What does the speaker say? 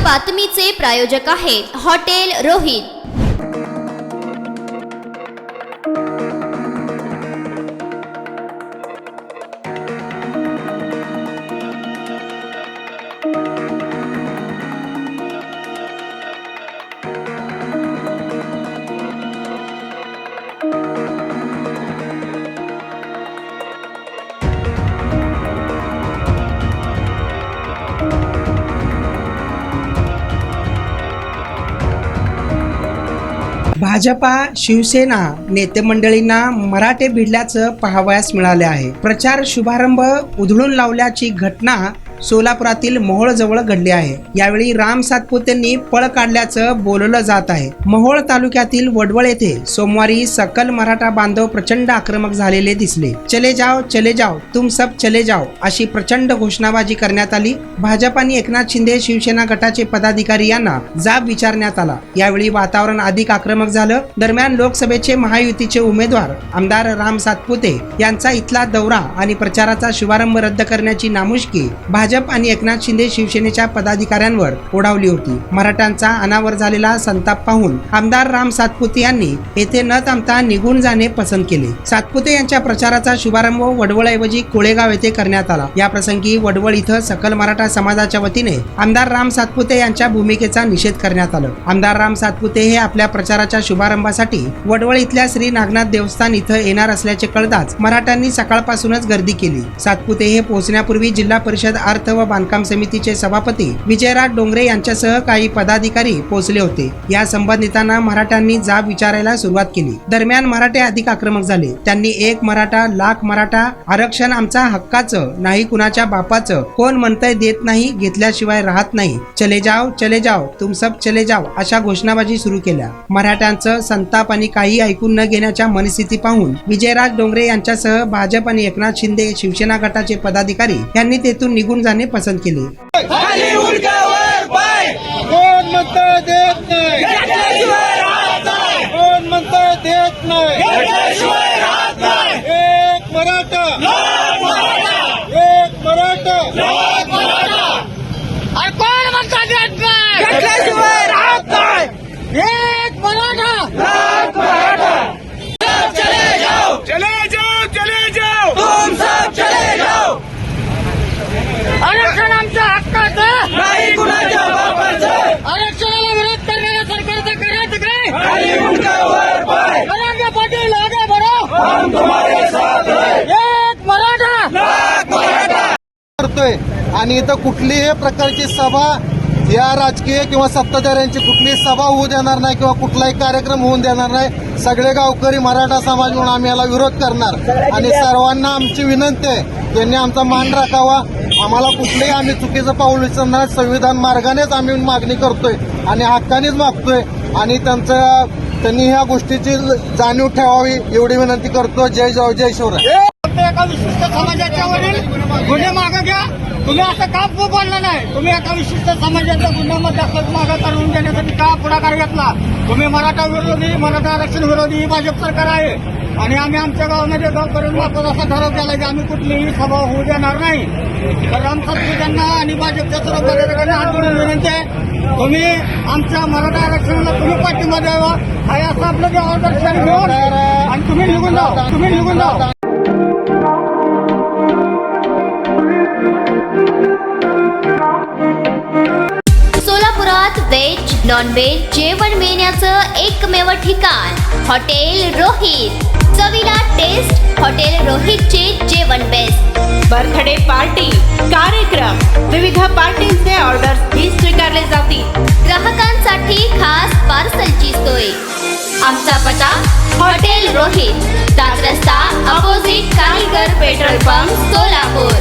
बातमीचे प्रायोजक आहेत हॉटेल रोहित। भाजपा शिवसेना नेते मंडळींना मराठे भिडल्याचं पाहावयास मिळाले आहे। प्रचार शुभारंभ उधळून लावल्याची घटना सोलापुरातील मोहोळ जवळ घडली आहे। यावेळी राम सातपुतेंनी पळ काढल्याचं बोललं जात आहे। मोहोळ तालुक्यातील वडवळ येथे सोमवारी सकल मराठा बांधव प्रचंड आक्रमक झालेले दिसले। चले जाओ तुम सब चले जाओ अशी प्रचंड घोषणाबाजी करण्यात आली। भाजप आणि एकनाथ शिंदे शिवसेना गटाचे पदाधिकारी यांना जाब विचारण्यात आला। यावेळी वातावरण अधिक आक्रमक झालं। दरम्यान लोकसभेचे महायुतीचे उमेदवार आमदार राम सातपुते यांचा इथला दौरा आणि प्रचाराचा शुभारंभ रद्द करण्याची नामुष्की भाजप आणि एकनाथ शिंदे शिवसेनेच्या पदाधिकाऱ्यांवर ओढावली होती। मराठ्यांचा अनावर झालेला संताप पाहून आमदार राम सातपुते यांनी येथे न थांबता निघून जाणे पसंत केले। सातपुते यांच्या प्रचाराचा शुभारंभ वडवळऐवजी कोळेगाव येथे करण्यात आला। या प्रसंगी वडवळ इथं सकल मराठा समाजाच्या वतीने आमदार राम सातपुते यांच्या भूमिकेचा निषेध करण्यात आला। आमदार राम सातपुते हे आपल्या प्रचाराच्या शुभारंभासाठी वडवळ इथल्या श्री नागनाथ देवस्थान इथं येणार असल्याचे कळताच मराठ्यांनी सकाळपासूनच गर्दी केली। सातपुते हे पोहोचण्यापूर्वी जिल्हा परिषद अर्थ व बांधकाम समितीचे सभापती विजयराज डोंगरे यांच्यासह काही पदाधिकारी पोहोचले होते। या संबंधितांना मराठ्यांनी जाब विचारायला सुरुवात केली। दरम्यान मराठे अधिक आक्रमक झाले। त्यांनी एक मराठा लाख मराठा आरक्षण आमचा हक्काचं नाही, कुणाच्या बापाचं, कोण म्हणतंय देत नाही, घेतल्याशिवाय राहत नाही, चले जाओ तुम सब चले जाओ अशा घोषणाबाजी सुरू केल्या। मराठ्यांचं संताप आणि काही ऐकून न घेण्याच्या मनस्थिती पाहून विजयराज डोंगरे यांच्यासह भाजप आणि एकनाथ शिंदे शिवसेना गटाचे पदाधिकारी यांनी तेथून निघून जाणे पसंत केले। खाली उडकावर पाय कोण म्हणतं देत नाही, कोण म्हणतं देत नाही, एक मराठा एक मराठा अरे कोण म्हणतं देत नाही, घेतल्याशिवाय राहत नाही, एक मराठा चले जाओ तुम सब चले जाओ, आरक्षण आमच्या हक्काचं नाही कुणाच्या बापाचं, आरक्षणाला विरोध करणाऱ्या सरकारचं करायचं काय? खाली उडकावर पाय जनांगे पाटील आगे बढ़ो, हम तुम्हारे साथ हैं, एक मराठा लाख मराठा करतोय। आणि इथं कुठलीही प्रकारची सभा या राजकीय किंवा सत्ताधाऱ्यांची कुठलीही सभा होऊ देणार नाही किंवा कुठलाही कार्यक्रम होऊन देणार नाही। सगळे गावकरी मराठा समाज म्हणून आम्ही याला विरोध करणार आणि सर्वांना आमची विनंती आहे त्यांनी आमचा मान राखावा। आम्हाला कुठलेही आम्ही चुकीचं पाऊल उचलणार संविधान मार्गानेच आम्ही मागणी करतोय आणि हक्कानेच मागतोय आणि त्यांनी ह्या गोष्टीची जाणीव ठेवावी एवढी विनंती करतो। जय शिवराय। एका विशिष्ट समाजाच्या वरील गुन्हे मागे घ्या। तुम्ही असं का बोलला नाही? तुम्ही एका विशिष्ट समाजाच्या गुन्ह्यामध्ये असं मागे करून देण्यासाठी का पुढाकार घेतला? तुम्ही मराठा विरोधी, मराठा आरक्षण विरोधी भाजप सरकार आहे आणि आम्ही आमच्या गावामध्ये गावकऱ्यांना असा ठराव केला की आम्ही कुठलीही सभा होऊ देणार नाही। तर राम सातपुतेंना आणि भाजपच्या सर्व पदाधिकाऱ्यांना हात जोडून विनंती आहे, तुम्ही आमच्या मराठा आरक्षणाला तुम्ही पाठिंबा द्यावा हे असं आपलं जबाबदारी घेऊन आणि तुम्ही निघून जाऊ। सोलापुरात व्हेज नॉन व्हेज जेवण मिळण्याचं एकमेव ठिकाण हॉटेल रोहित। चवीला टेस्ट हॉटेल रोहितचे जेवण बेस्ट। बर्थडे पार्टी, कार्यक्रम, विविध पार्टींचे ऑर्डर्स स्वीकारले जातील। ग्राहकांसाठी खास पार्सलची सोय। आमचा पत्ता हॉटेल रोहित, दास रस्ता opposite Kaligar petrol pump, Solapur.